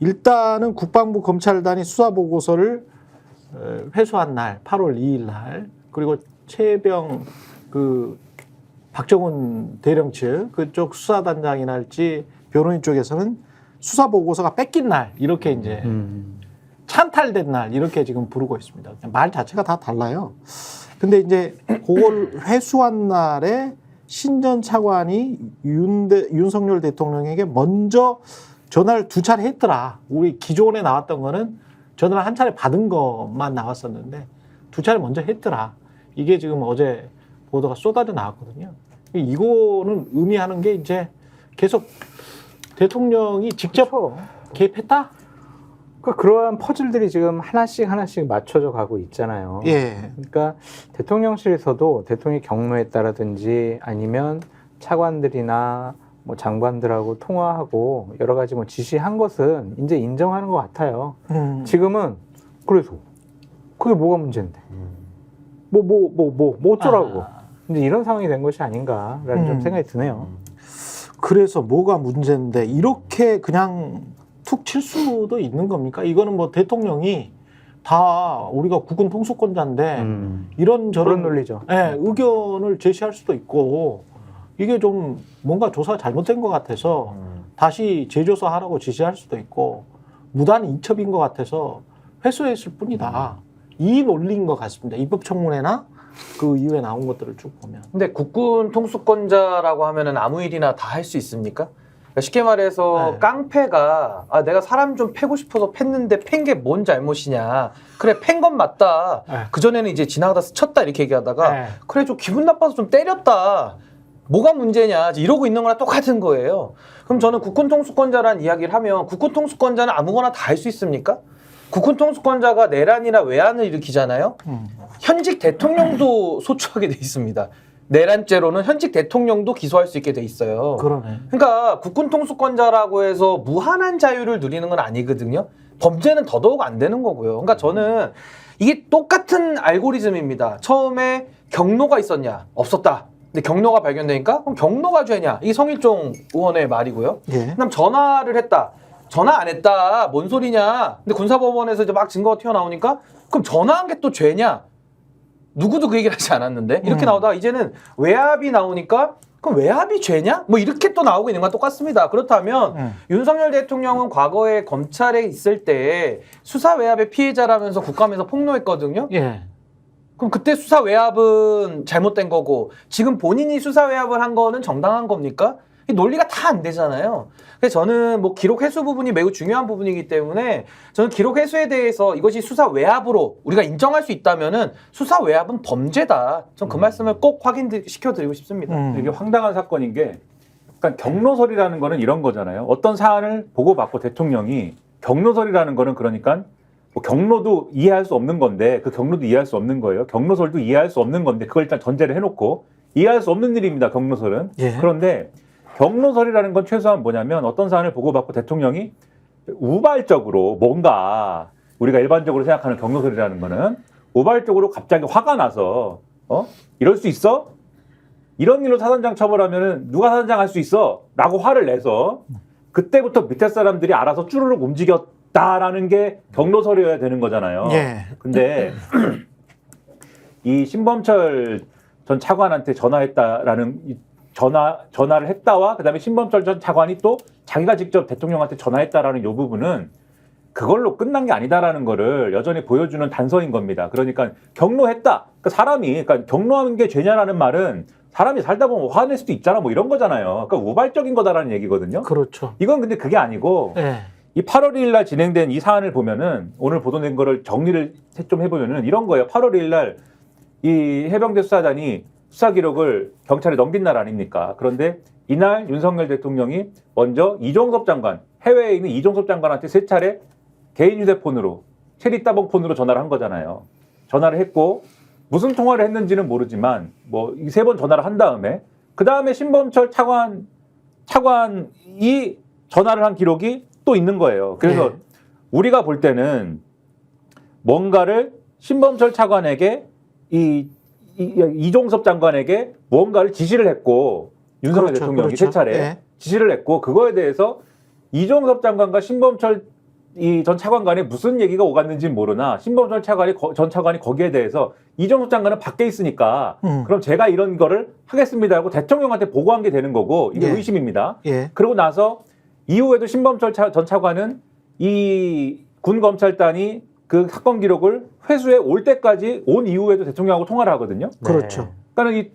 일단은 국방부 검찰단이 수사 보고서를 회수한 날 8월 2일 날 그리고 최병 그 박정훈 대령 측 그쪽 수사단장이랄지 변호인 쪽에서는 수사 보고서가 뺏긴 날 이렇게 이제 찬탈된 날 이렇게 지금 부르고 있습니다. 말 자체가 다 달라요. 근데 이제 그걸 회수한 날에 신 전 차관이 윤석열 대통령에게 먼저 전화를 2차례 했더라. 우리 기존에 나왔던 거는 전화를 한 차례 받은 것만 나왔었는데 2차례 먼저 했더라. 이게 지금 어제 보도가 쏟아져 나왔거든요. 이거는 의미하는 게 이제 계속 대통령이 직접 그렇죠. 개입했다? 그러한 퍼즐들이 지금 하나씩 맞춰져 가고 있잖아요. 예. 그러니까 대통령실에서도 대통령이 경로했다라든지 아니면 차관들이나 뭐 장관들하고 통화하고 여러 가지 뭐 지시한 것은 이제 인정하는 것 같아요. 지금은 그래서 그게 뭐가 문제인데? 뭐 어쩌라고? 이제 이런 상황이 된 것이 아닌가라는 좀 생각이 드네요. 그래서 뭐가 문제인데 이렇게 그냥 툭 칠 수도 있는 겁니까? 이거는 뭐 대통령이 다 우리가 국군 통수권자인데 이런 저런 그런 논리죠. 예, 의견을 제시할 수도 있고 이게 좀 뭔가 조사가 잘못된 것 같아서 다시 재조사하라고 지시할 수도 있고 무단 인첩인 것 같아서 회수했을 뿐이다. 이 논리인 것 같습니다. 입법청문회나 그 이후에 나온 것들을 쭉 보면. 근데 국군 통수권자라고 하면은 아무 일이나 다 할 수 있습니까? 그러니까 쉽게 말해서 네. 깡패가 내가 사람 좀 패고 싶어서 팼는데 팬 게 뭔 잘못이냐. 그래 팬 건 맞다. 네. 그전에는 이제 지나가다 스쳤다 이렇게 얘기하다가 네. 그래 좀 기분 나빠서 좀 때렸다. 뭐가 문제냐 이러고 있는 거랑 똑같은 거예요. 그럼 저는 국군 통수권자라는 이야기를 하면 국군 통수권자는 아무거나 다 할 수 있습니까? 국군 통수권자가 내란이나 외환을 일으키잖아요. 현직 대통령도 소추하게 돼 있습니다. 내란죄로는 현직 대통령도 기소할 수 있게 돼 있어요. 그러네. 그러니까 국군 통수권자라고 해서 무한한 자유를 누리는 건 아니거든요. 범죄는 더더욱 안 되는 거고요. 그러니까 저는 이게 똑같은 알고리즘입니다. 처음에 경로가 있었냐? 없었다. 근데 경로가 발견되니까 그럼 경로가 죄냐? 이게 성일종 의원의 말이고요. 예. 그다음 전화를 했다. 전화 안 했다. 뭔 소리냐? 근데 군사법원에서 이제 막 증거가 튀어나오니까 그럼 전화한 게 또 죄냐? 누구도 그 얘기를 하지 않았는데 이렇게 나오다가 이제는 외압이 나오니까 그럼 외압이 죄냐? 뭐 이렇게 또 나오고 있는 건 똑같습니다. 그렇다면 윤석열 대통령은 과거에 검찰에 있을 때 수사 외압의 피해자라면서 국감에서 폭로했거든요. 예. 그럼 그때 수사 외압은 잘못된 거고 지금 본인이 수사 외압을 한 거는 정당한 겁니까? 이 논리가 다 안 되잖아요. 그래서 저는 뭐 기록 회수 부분이 매우 중요한 부분이기 때문에 저는 기록 회수에 대해서 이것이 수사 외압으로 우리가 인정할 수 있다면은 수사 외압은 범죄다. 전 그 말씀을 꼭 확인시켜 드리고 싶습니다. 이게 황당한 사건인 게 그러니까 경로설이라는 거는 이런 거잖아요. 어떤 사안을 보고받고 대통령이 경로설이라는 거는 그러니까 뭐 경로도 이해할 수 없는 건데 그 경로도 이해할 수 없는 거예요. 경로설도 이해할 수 없는 건데 그걸 일단 전제를 해놓고 이해할 수 없는 일입니다. 경로설은. 예. 그런데 경로설이라는 건 최소한 뭐냐면 어떤 사안을 보고받고 대통령이 우발적으로 뭔가 우리가 일반적으로 생각하는 경로설이라는 거는 우발적으로 갑자기 화가 나서 이럴 수 있어? 이런 일로 사단장 처벌하면은 누가 사단장 할 수 있어? 라고 화를 내서 그때부터 밑에 사람들이 알아서 쭈르륵 움직였다라는 게 경로설이어야 되는 거잖아요. 예. 근데 이 신범철 전 차관한테 전화했다라는 전화를 했다와 그다음에 신범철 전 차관이 또 자기가 직접 대통령한테 전화했다라는 이 부분은 그걸로 끝난 게 아니다라는 거를 여전히 보여주는 단서인 겁니다. 그러니까 경로했다. 그러니까 사람이 경로하는 게 죄냐라는 말은 사람이 살다 보면 화낼 수도 있잖아 뭐 이런 거잖아요. 그러니까 우발적인 거다라는 얘기거든요. 그렇죠. 이건 근데 그게 아니고 예. 이 8월 2일 날 진행된 이 사안을 보면은 오늘 보도된 거를 정리를 좀 해보면은 이런 거예요. 8월 2일 날 이 해병대 수사단이 수사 기록을 경찰에 넘긴 날 아닙니까? 그런데 이날 윤석열 대통령이 먼저 이종섭 장관, 해외에 있는 이종섭 장관한테 3차례 개인 휴대폰으로, 체리 따봉폰으로 전화를 한 거잖아요. 전화를 했고 무슨 통화를 했는지는 모르지만 뭐 3번 전화를 한 다음에 그 다음에 신범철 차관이 전화를 한 기록이 또 있는 거예요. 그래서 우리가 볼 때는 뭔가를 신범철 차관에게 이종섭 장관에게 무언가를 지시를 했고 윤석열 대통령이 3차례 지시를 했고 그거에 대해서 이종섭 장관과 신범철 이 전 차관 간에 무슨 얘기가 오갔는지 모르나 신범철 전 차관이 거기에 대해서 이정섭 장관은 밖에 있으니까 그럼 제가 이런 거를 하겠습니다 하고 대통령한테 보고한 게 되는 거고 이게 예. 의심입니다. 예. 그러고 나서 이후에도 신범철 전 차관은 이 군 검찰단이 그 사건 기록을 회수해 올 때까지 온 이후에도 대통령하고 통화를 하거든요. 그렇죠. 그러니까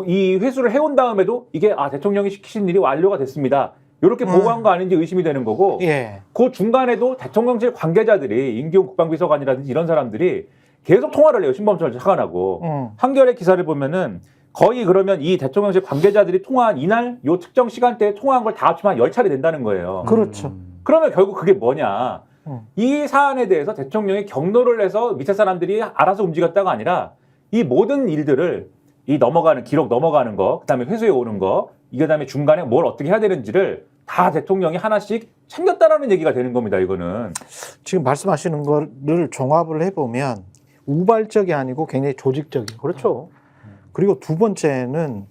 이 회수를 해온 다음에도 이게 대통령이 시키신 일이 완료가 됐습니다. 이렇게 보고한 거 아닌지 의심이 되는 거고 예. 그 중간에도 대통령실 관계자들이 임기훈 국방비서관이라든지 이런 사람들이 계속 통화를 해요. 신범철 차관하고. 한겨레 기사를 보면은 거의 그러면 이 대통령실 관계자들이 통화한 이날 요 특정 시간대에 통화한 걸 다 합치면 한 10차례 된다는 거예요. 그렇죠. 그러면 결국 그게 뭐냐. 이 사안에 대해서 대통령이 경로를 내서 밑에 사람들이 알아서 움직였다가 아니라 이 모든 일들을 이 넘어가는 기록 넘어가는 거, 그다음에 회수해 오는 거, 그다음에 중간에 뭘 어떻게 해야 되는지를 다 대통령이 하나씩 챙겼다라는 얘기가 되는 겁니다. 이거는 지금 말씀하시는 거를 종합을 해보면 우발적이 아니고 굉장히 조직적이고 그렇죠. 그리고 두 번째는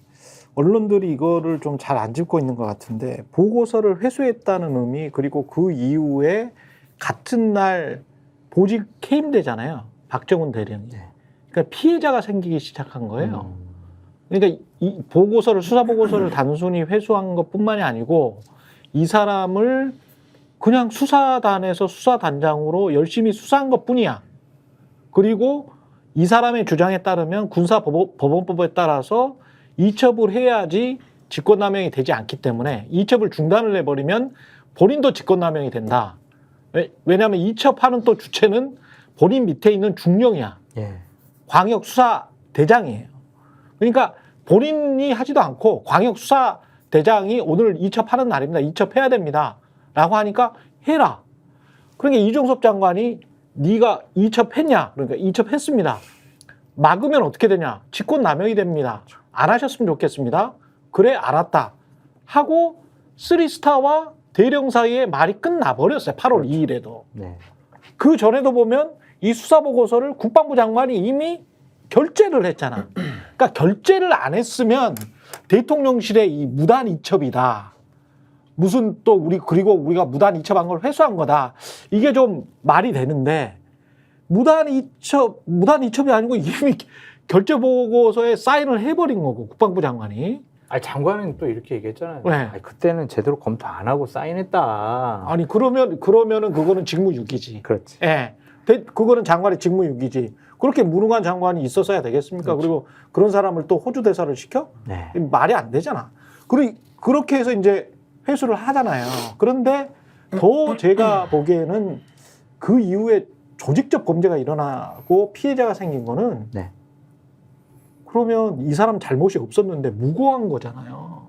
언론들이 이거를 좀 잘 안 짚고 있는 것 같은데 보고서를 회수했다는 의미 그리고 그 이후에 같은 날 보직 해임되잖아요. 박정훈 대령이. 그러니까 피해자가 생기기 시작한 거예요. 그러니까 이 보고서를 수사 보고서를 단순히 회수한 것뿐만이 아니고 이 사람을 그냥 수사단에서 수사단장으로 열심히 수사한 것뿐이야. 그리고 이 사람의 주장에 따르면 군사법원법에 따라서 이첩을 해야지 직권남용이 되지 않기 때문에 이첩을 중단을 해버리면 본인도 직권남용이 된다. 왜냐하면 이첩하는 또 주체는 본인 밑에 있는 중령이야. 예. 광역수사대장이에요. 그러니까 본인이 하지도 않고 광역수사대장이 오늘 이첩하는 날입니다. 이첩해야 됩니다. 라고 하니까 해라. 그러니까 이종섭 장관이 네가 이첩했냐? 그러니까 이첩했습니다. 막으면 어떻게 되냐? 직권남용이 됩니다. 안 하셨으면 좋겠습니다. 그래 알았다. 하고 3스타와 대령 사이에 말이 끝나버렸어요. 8월 2일에도. 네. 그 전에도 보면 이 수사보고서를 국방부 장관이 이미 결재를 했잖아. 그러니까 결재를 안 했으면 대통령실의 이 무단 이첩이다. 무슨 또 그리고 우리가 무단 이첩한 걸 회수한 거다. 이게 좀 말이 되는데 무단 이첩이 아니고 이미 결재 보고서에 사인을 해버린 거고 국방부 장관이. 아니 장관은 또 이렇게 얘기했잖아요. 네. 아니, 그때는 제대로 검토 안 하고 사인했다. 아니 그러면은 그거는 직무유기지. 그렇지. 예. 그거는 장관의 직무유기지. 그렇게 무능한 장관이 있었어야 되겠습니까? 그렇죠. 그리고 그런 사람을 또 호주 대사를 시켜? 네. 말이 안 되잖아. 그렇게 해서 이제 회수를 하잖아요. 그런데 더 제가 보기에는 그 이후에 조직적 범죄가 일어나고 피해자가 생긴 거는 네. 그러면 이 사람 잘못이 없었는데 무고한 거잖아요.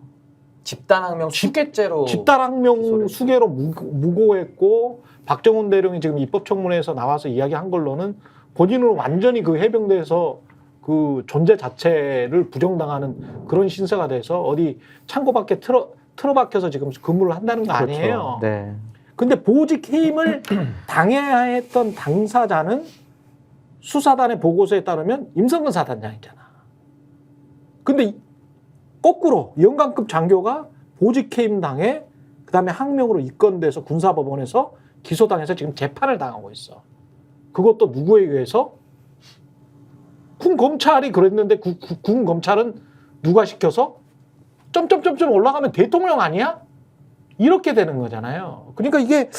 집단항명 수개죄로 집단항명 수개로 무고했고 박정훈 대령이 지금 입법청문회에서 나와서 이야기한 걸로는 본인은 완전히 그 해병대에서 그 존재 자체를 부정당하는 그런 신세가 돼서 어디 창고 밖에 틀어박혀서 지금 근무를 한다는 거 아니에요. 그렇죠. 네. 근데 보직 해임을 당해야 했던 당사자는 수사단의 보고서에 따르면 임성근 사단장이잖아. 근데 거꾸로 영관급 장교가 보직 해임 당해 그다음에 항명으로 입건돼서 군사법원에서 기소당해서 지금 재판을 당하고 있어. 그것도 누구에 의해서? 군 검찰이 그랬는데 군 검찰은 누가 시켜서? 점점점점 올라가면 대통령 아니야? 이렇게 되는 거잖아요. 그러니까 이게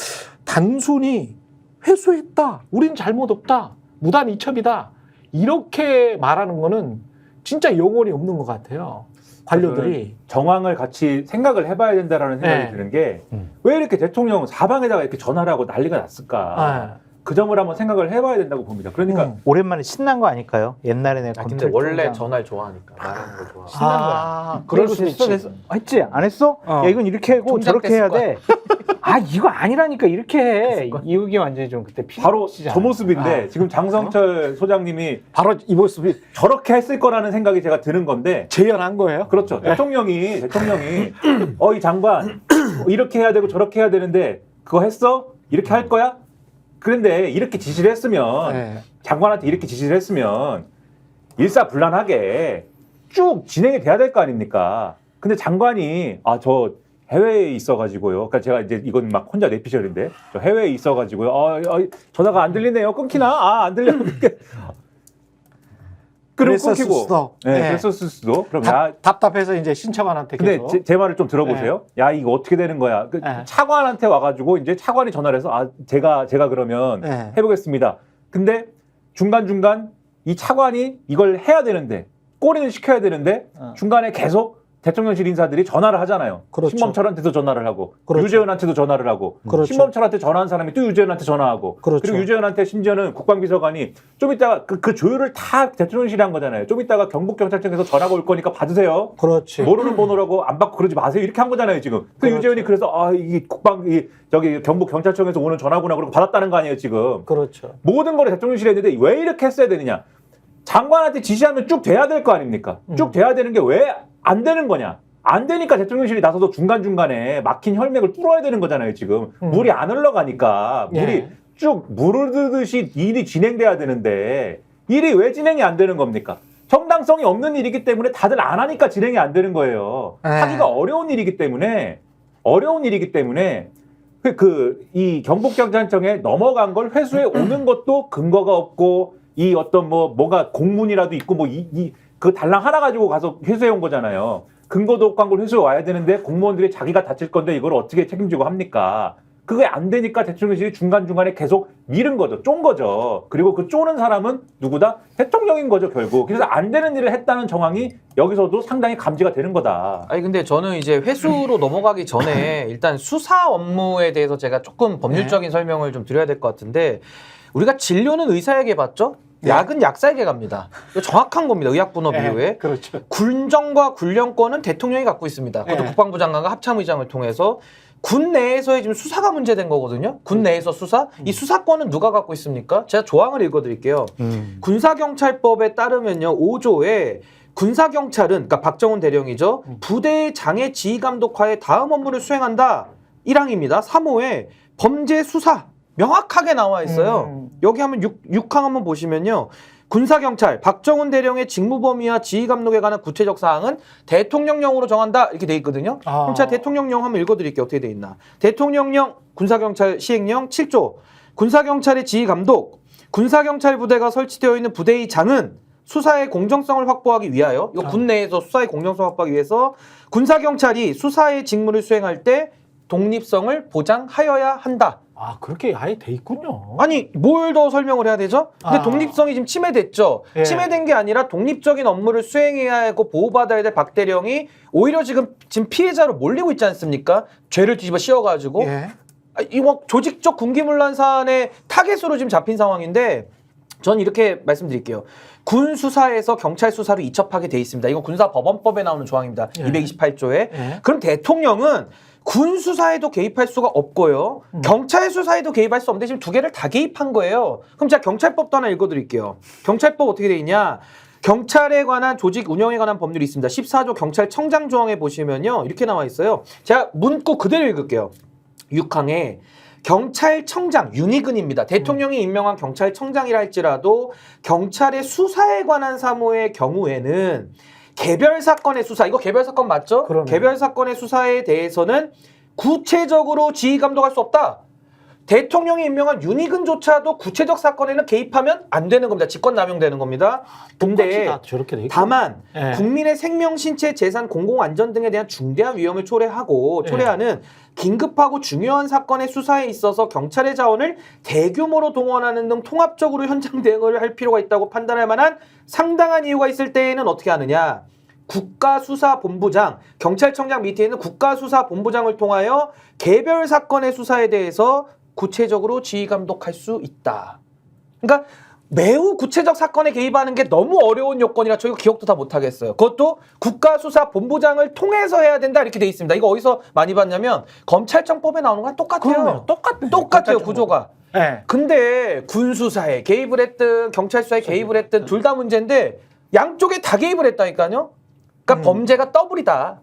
단순히 회수했다. 우린 잘못 없다. 무단 이첩이다. 이렇게 말하는 거는 진짜 영혼이 없는 것 같아요. 관료들이. 정황을 같이 생각을 해봐야 된다라는 생각이 네. 드는 게 왜 이렇게 대통령 사방에다가 이렇게 전화를 하고 난리가 났을까? 그 점을 한번 생각을 해봐야 된다고 봅니다. 그러니까 오랜만에 신난 거 아닐까요? 옛날에 내가 근데 검찰 원래 전화를 좋아하니까 말하는 걸 좋아. 신난 거야. 아, 그럴 수도 있지. 됐어. 했지? 안 했어? 어. 야, 이건 이렇게 하고 총장 저렇게 해야 뗐을 돼. 아, 이거 아니라니까 이렇게 해. 이욱이 완전히 좀 그때 바로 피지잖아. 저 모습인데 지금 장성철 소장님이 바로 이 모습이 저렇게 했을 거라는 생각이 제가 드는 건데 재현한 거예요. 그렇죠. 대통령이 이 장관 이렇게 해야 되고 저렇게 해야 되는데 그거 했어? 이렇게 할 거야? 그런데 이렇게 지시를 했으면 네. 장관한테 이렇게 지시를 했으면 일사불란하게 쭉 진행이 돼야 될 거 아닙니까? 근데 장관이 저 해외에 있어가지고요. 그러니까 제가 이제 이건 막 혼자 내피셜인데 저 해외에 있어가지고요. 전화가 안 들리네요. 끊기나? 안 들려. 그럼 그랬었을 끊기고. 수도. 네, 네. 그랬었을 수도. 그럼 야, 답답해서 이제 신차관한테 근데 계속. 제 말을 좀 들어보세요. 야, 이거 어떻게 되는 거야? 네. 차관한테 와가지고 이제 차관이 전화를 해서 제가 그러면 네. 해보겠습니다. 근데 중간중간 이 차관이 이걸 해야 되는데 꼬리는 시켜야 되는데 중간에 계속 대통령실 인사들이 전화를 하잖아요. 그렇죠. 신범철한테도 전화를 하고 그렇죠. 유재현한테도 전화를 하고 그렇죠. 신범철한테 전화한 사람이 또 유재현한테 전화하고 그렇죠. 그리고 유재현한테 심지어는 국방비서관이 좀 이따가 그 조율을 다 대통령실이 한 거잖아요. 좀 이따가 경북경찰청에서 전화가 올 거니까 받으세요. 그렇지. 모르는 번호라고 안 받고 그러지 마세요. 이렇게 한 거잖아요, 지금. 그 그렇죠. 유재현이 그래서 이게 저기 경북 경찰청에서 오는 전화구나 그러고 받았다는 거 아니에요, 지금. 그렇죠. 모든 거를 대통령실에 했는데 왜 이렇게 했어야 되느냐? 장관한테 지시하면 쭉 돼야 될 거 아닙니까? 쭉 돼야 되는 게 왜 안 되는 거냐? 안 되니까 대통령실이 나서서 중간중간에 막힌 혈맥을 뚫어야 되는 거잖아요, 지금. 물이 안 흘러가니까. 물이 예. 쭉 물을 듯이 일이 진행돼야 되는데 일이 왜 진행이 안 되는 겁니까? 정당성이 없는 일이기 때문에 다들 안 하니까 진행이 안 되는 거예요. 네. 하기가 어려운 일이기 때문에 이 경북경찰청에 넘어간 걸 회수해 오는 것도 근거가 없고 이 어떤 뭐가 공문이라도 있고 그 달랑 하나 가지고 가서 회수해 온 거잖아요. 근거도 없고 한 걸 회수해 와야 되는데 공무원들이 자기가 다칠 건데 이걸 어떻게 책임지고 합니까? 그게 안 되니까 대통령실이 중간중간에 계속 미른 거죠. 쫀 거죠. 그리고 그 쪼는 사람은 누구다? 대통령인 거죠, 결국. 그래서 안 되는 일을 했다는 정황이 여기서도 상당히 감지가 되는 거다. 아니 근데 저는 이제 회수로 넘어가기 전에 일단 수사 업무에 대해서 제가 조금 법률적인 설명을 좀 드려야 될 것 같은데 우리가 진료는 의사에게 받죠? 약은 약사에게 갑니다. 이거 정확한 겁니다. 의약분업 이후에. 그렇죠. 군정과 군령권은 대통령이 갖고 있습니다. 그것도 네. 국방부 장관과 합참의장을 통해서 군 내에서의 지금 수사가 문제된 거거든요. 군 내에서 수사. 이 수사권은 누가 갖고 있습니까? 제가 조항을 읽어드릴게요. 군사경찰법에 따르면요. 5조에 군사경찰은 그러니까 박정훈 대령이죠. 부대의 장애 지휘감독하에 다음 업무를 수행한다. 1항입니다. 3호에 범죄 수사 명확하게 나와 있어요. 여기 한번 6항 한번 보시면요. 군사경찰 박정훈 대령의 직무 범위와 지휘 감독에 관한 구체적 사항은 대통령령으로 정한다 이렇게 돼 있거든요. 그럼 제가 대통령령 한번 읽어드릴게요. 어떻게 돼 있나. 대통령령 군사경찰 시행령 7조 군사경찰의 지휘 감독 군사경찰 부대가 설치되어 있는 부대의 장은 수사의 공정성을 확보하기 위하여 이거 군 내에서 수사의 공정성을 확보하기 위해서 군사경찰이 수사의 직무를 수행할 때 독립성을 보장하여야 한다. 그렇게 아예 돼 있군요. 아니 뭘 더 설명을 해야 되죠? 근데 아. 독립성이 지금 침해됐죠. 예. 침해된 게 아니라 독립적인 업무를 수행해야 하고 보호받아야 될 박 대령이 오히려 지금 피해자로 몰리고 있지 않습니까? 죄를 뒤집어 씌워가지고 예. 이거 조직적 군기문란 사안의 타겟으로 지금 잡힌 상황인데 전 이렇게 말씀드릴게요. 군 수사에서 경찰 수사로 이첩하게 돼 있습니다. 이건 군사법원법에 나오는 조항입니다. 예. 228조에. 예. 그럼 대통령은 군 수사에도 개입할 수가 없고요. 경찰 수사에도 개입할 수 없는데 지금 두 개를 다 개입한 거예요. 그럼 제가 경찰법도 하나 읽어드릴게요. 경찰법 어떻게 돼 있냐. 경찰에 관한 조직 운영에 관한 법률이 있습니다. 14조 경찰청장 조항에 보시면요. 이렇게 나와 있어요. 제가 문구 그대로 읽을게요. 6항에 경찰청장 윤희근입니다. 대통령이 임명한 경찰청장이라 할지라도 경찰의 수사에 관한 사무의 경우에는 개별 사건의 수사, 이거 개별 사건 맞죠? 그러네요. 개별 사건의 수사에 대해서는 구체적으로 지휘 감독할 수 없다. 대통령이 임명한 윤희근조차도 구체적 사건에는 개입하면 안 되는 겁니다. 직권남용되는 겁니다. 근데 다 저렇게 돼 있고. 다만 예. 국민의 생명, 신체, 재산, 공공안전 등에 대한 중대한 위험을 초래하는 긴급하고 중요한 사건의 수사에 있어서 경찰의 자원을 대규모로 동원하는 등 통합적으로 현장 대응을 할 필요가 있다고 판단할 만한 상당한 이유가 있을 때에는 어떻게 하느냐. 국가수사본부장, 경찰청장 밑에 있는 국가수사본부장을 통하여 개별 사건의 수사에 대해서 구체적으로 지휘 감독할 수 있다. 그러니까 매우 구체적 사건에 개입하는 게 너무 어려운 요건이라 저희가 기억도 다 못하겠어요. 그것도 국가수사본부장을 통해서 해야 된다 이렇게 돼 있습니다. 이거 어디서 많이 봤냐면 검찰청법에 나오는 거랑 똑같아요. 그러네요. 똑같네. 똑같아요, 검찰청법. 구조가. 예. 근데 군수사에 개입을 했든 경찰 수사에 개입을 했든 둘 다 문제인데 양쪽에 다 개입을 했다니까요. 그러니까 범죄가 더블이다.